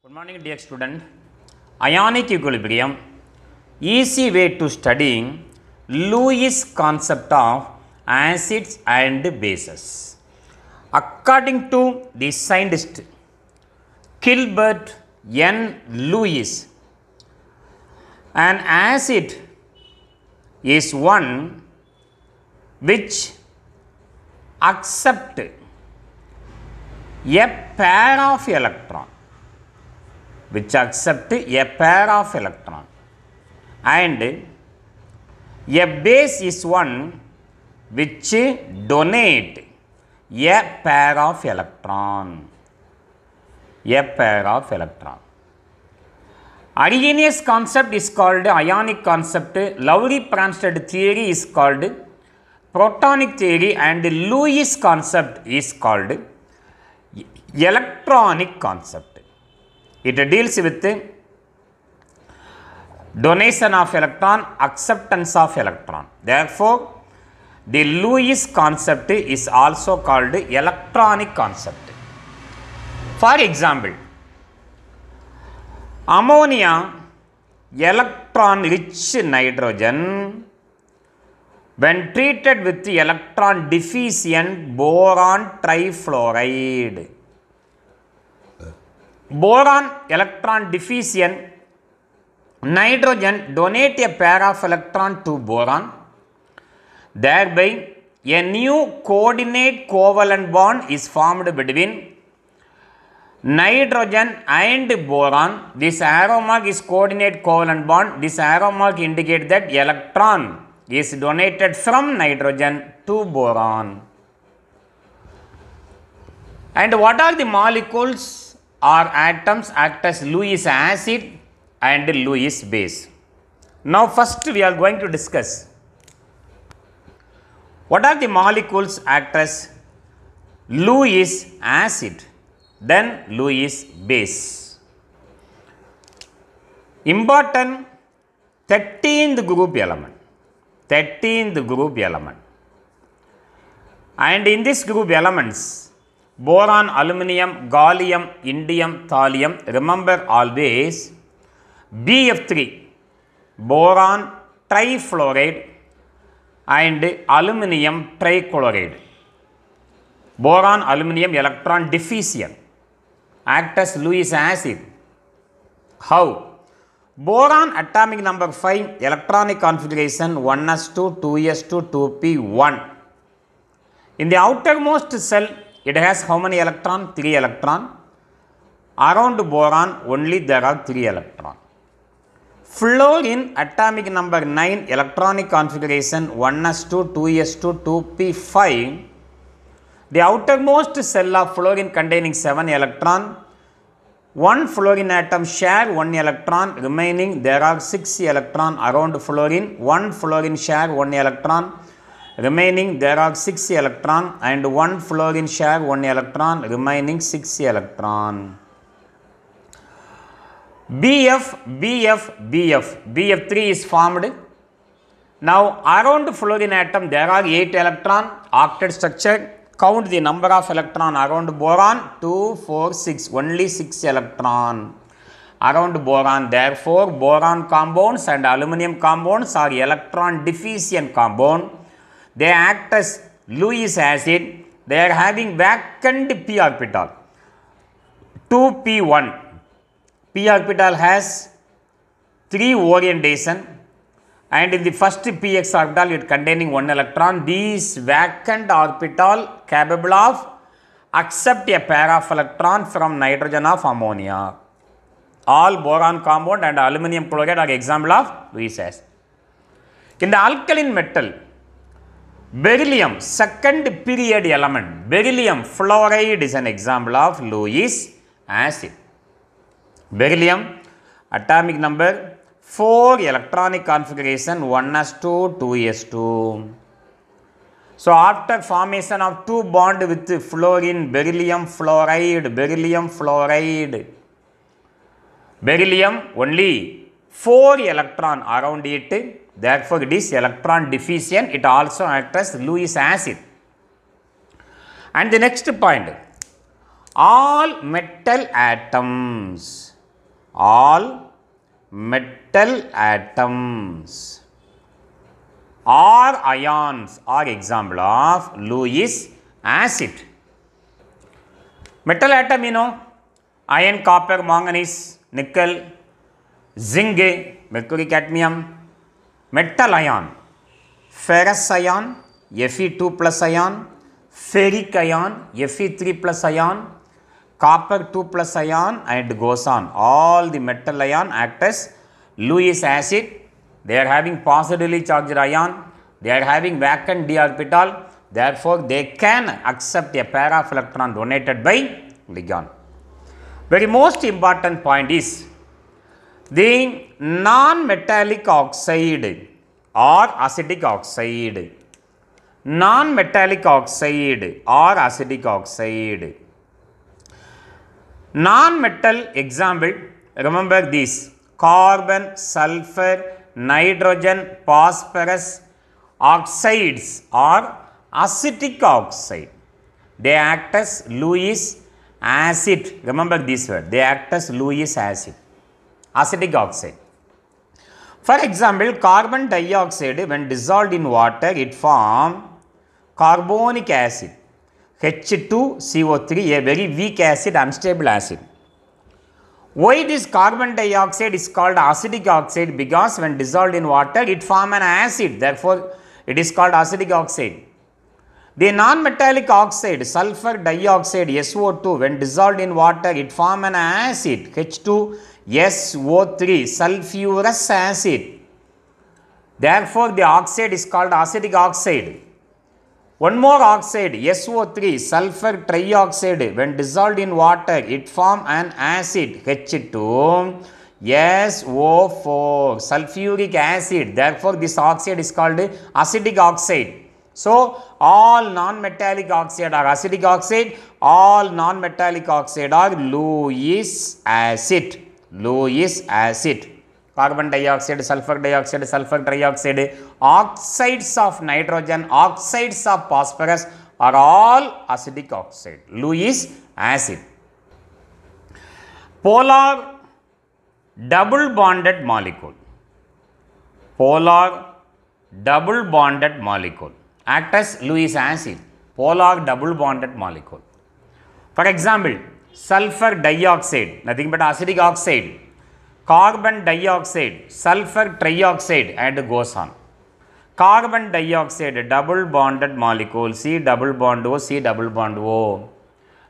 Good morning, dear student. Ionic equilibrium, easy way to studying Lewis concept of acids and bases. According to the scientist Gilbert N. Lewis, an acid is one which accept a pair of electron, and a base is one which donate a pair of electron. Arrhenius concept is called ionic concept. Lowry-Bronsted theory is called protonic theory, and Lewis concept is called electronic concept. It deals with donation of electron, acceptance of electron. Therefore, the Lewis concept is also called electronic concept. For example, ammonia, electron rich nitrogen, when treated with electron deficient boron trifluoride. Boron electron deficient nitrogen donate a pair of electron to boron, thereby a new coordinate covalent bond is formed between nitrogen and boron. This arrow mark is coordinate covalent bond. This arrow mark indicates that electron is donated from nitrogen to boron. And what are the molecules or atoms act as Lewis acid and Lewis base? Now first we are going to discuss what are the molecules act as Lewis acid, then Lewis base. Important 13th group element. And in this group elements, boron, aluminum, gallium, indium, thallium. Remember always BF3, boron trifluoride and aluminum trichloride. Boron, aluminum, electron deficient, act as Lewis acid. How? Boron atomic number 5, electronic configuration 1s2, 2s2, 2p1. In the outermost cell, it has how many electron? 3 electron. Around boron only there are 3 electron. Fluorine atomic number 9, electronic configuration 1s2, 2s2, 2p5. The outermost cell of fluorine containing 7 electron. One fluorine atom share 1 electron, remaining there are 6 electron around fluorine. One fluorine share 1 electron, remaining there are 6 electron, and one fluorine share 1 electron, remaining 6 electron. BF3 is formed. Now around fluorine atom there are 8 electron, octet structure. Count the number of electron around boron, 2, 4, 6, only 6 electron around boron. Therefore, boron compounds and aluminum compounds are electron deficient compound. They act as Lewis acid. They are having vacant p orbital, 2p1. P orbital has 3 orientation, and in the first px orbital it containing 1 electron. These vacant orbital capable of accept a pair of electron from nitrogen of ammonia. All boron compound and aluminum chloride are example of Lewis acid. In the alkaline metal, beryllium, second period element, beryllium fluoride is an example of Lewis acid. Beryllium atomic number 4, electronic configuration 1s2, 2s2. So after formation of 2 bond with fluorine, beryllium fluoride, beryllium only 4 electron around it. Therefore, it is electron deficient. It also acts as Lewis acid. And the next point, all metal atoms, all metal atoms or ions are example of Lewis acid. Metal atom, you know, iron, copper, manganese, nickel, zinc, mercury, cadmium. Metal ion, ferrous ion, Fe2 plus ion, ferric ion, Fe3 plus ion, copper 2 plus ion, and goes on. All the metal ion act as Lewis acid. They are having positively charged ion. They are having vacant d orbital. Therefore, they can accept a pair of electron donated by ligand. Very most important point is the non-metallic oxide or acidic oxide. Non-metallic oxide or acidic oxide. Non-metal example, remember these: carbon, sulfur, nitrogen, phosphorus oxides are acetic oxide. They act as Lewis acid. Remember this word. They act as Lewis acid. Acetic oxide. For example, carbon dioxide, when dissolved in water, it forms carbonic acid. H2CO3, a very weak acid, unstable acid. Why this carbon dioxide is called acidic oxide? Because when dissolved in water, it forms an acid. Therefore, it is called acidic oxide. The non-metallic oxide, sulfur dioxide, SO2, when dissolved in water, it forms an acid, H2SO3, sulfurous acid. Therefore, the oxide is called acidic oxide. One more oxide, SO3, sulfur trioxide, when dissolved in water, it forms an acid, H2SO4, sulfuric acid. Therefore, this oxide is called acidic oxide. So, all non-metallic oxide are acidic oxide, all non-metallic oxide are Lewis acid. Lewis acid. Carbon dioxide, sulfur trioxide, oxides of nitrogen, oxides of phosphorus are all acidic oxide. Lewis acid. Polar double bonded molecule. Polar double bonded molecule act as Lewis acid. Polar double bonded molecule. For example, sulfur dioxide, nothing but acidic oxide. Carbon dioxide, sulfur trioxide, and goes on. Carbon dioxide, double bonded molecule, C double bond O, C double bond O,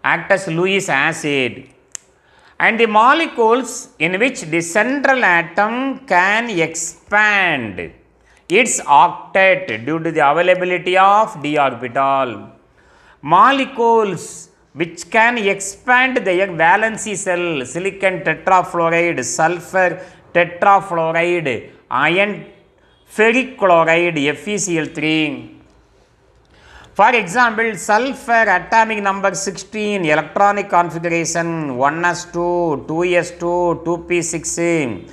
act as Lewis acid. And the molecules in which the central atom can expand its octet due to the availability of d orbital. Molecules which can expand their valency cell, silicon tetrafluoride, sulfur tetrafluoride, iron ferric chloride, FeCl3. For example, sulfur atomic number 16, electronic configuration 1s2, 2s2, 2p6,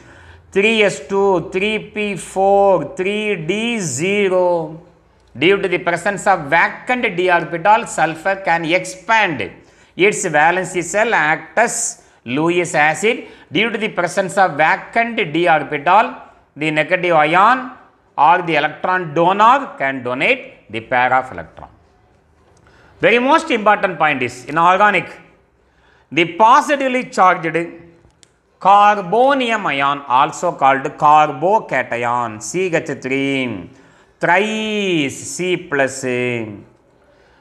3s2, 3p4, 3d0. Due to the presence of vacant d orbital, sulfur can expand its valency cell, act as Lewis acid. Due to the presence of vacant d orbital, the negative ion or the electron donor can donate the pair of electron. Very most important point is, in organic, the positively charged carbonium ion, also called carbocation, CH3, thrice C plus.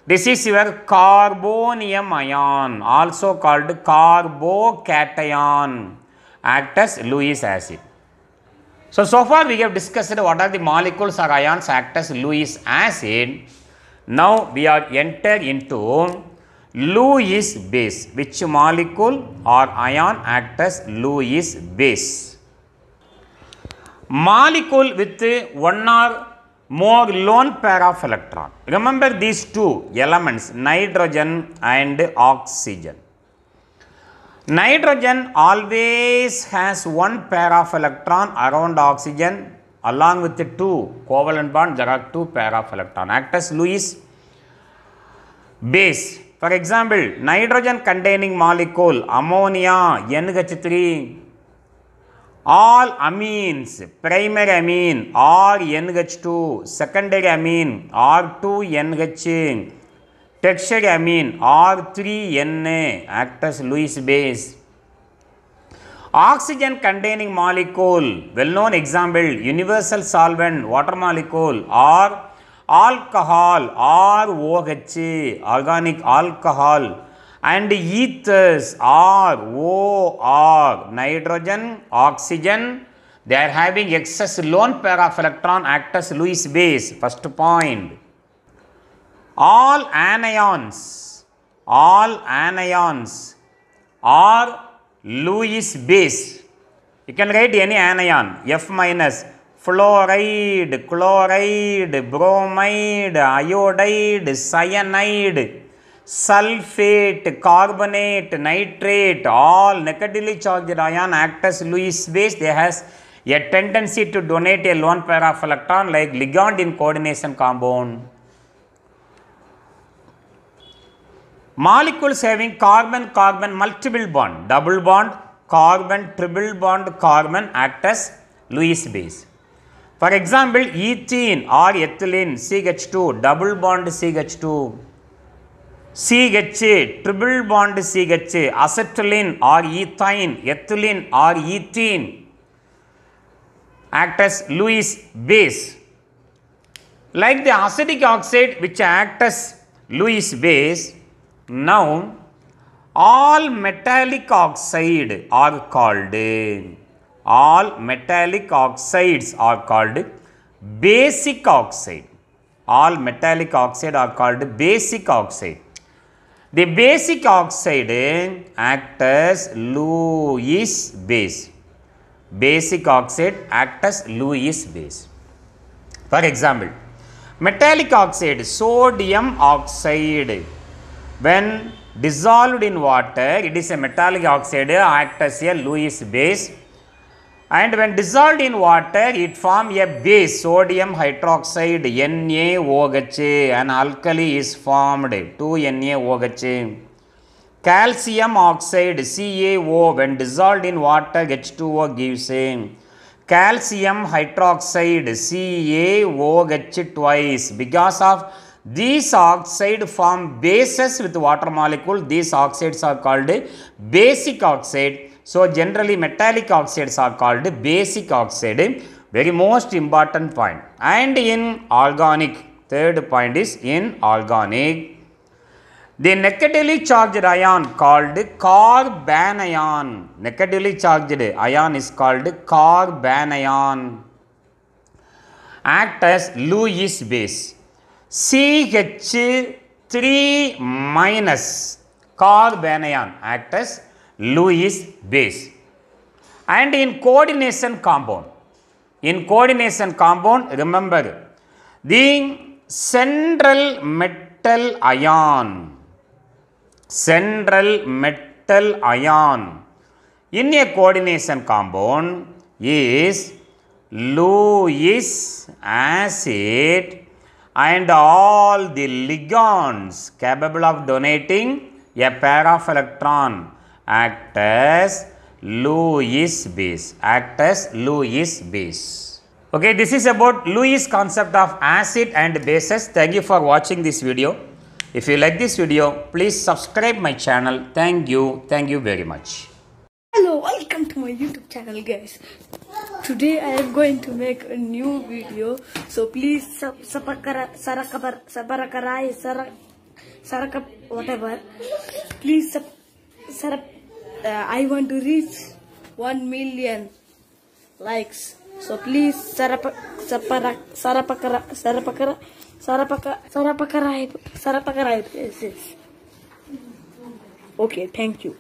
This is your carbonium ion, also called carbocation, act as Lewis acid. So far we have discussed what are the molecules or ions act as Lewis acid. Now we are enter into Lewis base. Which molecule or ion act as Lewis base? Molecule with one or more lone pair of electron. Remember these two elements, nitrogen and oxygen. Nitrogen always has one pair of electron around oxygen, along with the two covalent bond. There are two pair of electron, act as Lewis base. For example, nitrogen containing molecule ammonia NH3. All amines, primary amine RNH2, secondary amine R2NH, tertiary amine R3Na act as Lewis base. Oxygen containing molecule, well known example, universal solvent water molecule or alcohol ROH, organic alcohol, and ethers ROR, nitrogen, oxygen, they are having excess lone pair of electron act as Lewis base. First point. All anions are Lewis base. You can write any anion, F minus, fluoride, chloride, bromide, iodide, cyanide, sulfate, carbonate, nitrate, all negatively charged ion act as Lewis base. They has a tendency to donate a lone pair of electron like ligand in coordination compound. Molecules having carbon-carbon multiple bond, double bond, carbon, triple bond, carbon act as Lewis base. For example, ethene or ethylene CH2, double bond CH2, CH, triple bond CH, acetylene or ethine, ethylene or ethene act as Lewis base. Like the acidic oxide which act as Lewis base, now all metallic oxide are called, all metallic oxides are called basic oxide. All metallic oxide are called basic oxide. The basic oxide act as Lewis base. Basic oxide act as Lewis base. For example, metallic oxide, sodium oxide, when dissolved in water, it is a metallic oxide, act as a Lewis base. And when dissolved in water, it form a base, sodium hydroxide NaOH, an alkali is formed, 2NaOH. Calcium oxide CaO, when dissolved in water, H2O gives calcium hydroxide CaOH twice. Because of these oxides form bases with water molecule, these oxides are called basic oxide. So generally metallic oxides are called basic oxide. Very most important point. And in organic, third point is in organic, the negatively charged ion called carbanion. Negatively charged ion is called carbanion. Act as Lewis base. CH3 minus carbanion act as Lewis base. And in coordination compound, remember the central metal ion in a coordination compound is Lewis acid, and all the ligands capable of donating a pair of electron act as Lewis base. Okay, this is about Lewis concept of acid and bases. Thank you for watching this video. If you like this video, please subscribe my channel. Thank you very much. Hello, welcome to my YouTube channel, guys. Today I am going to make a new video, so please whatever. Please I want to reach 1 million likes, so please sarapakara. Yes. Okay, thank you.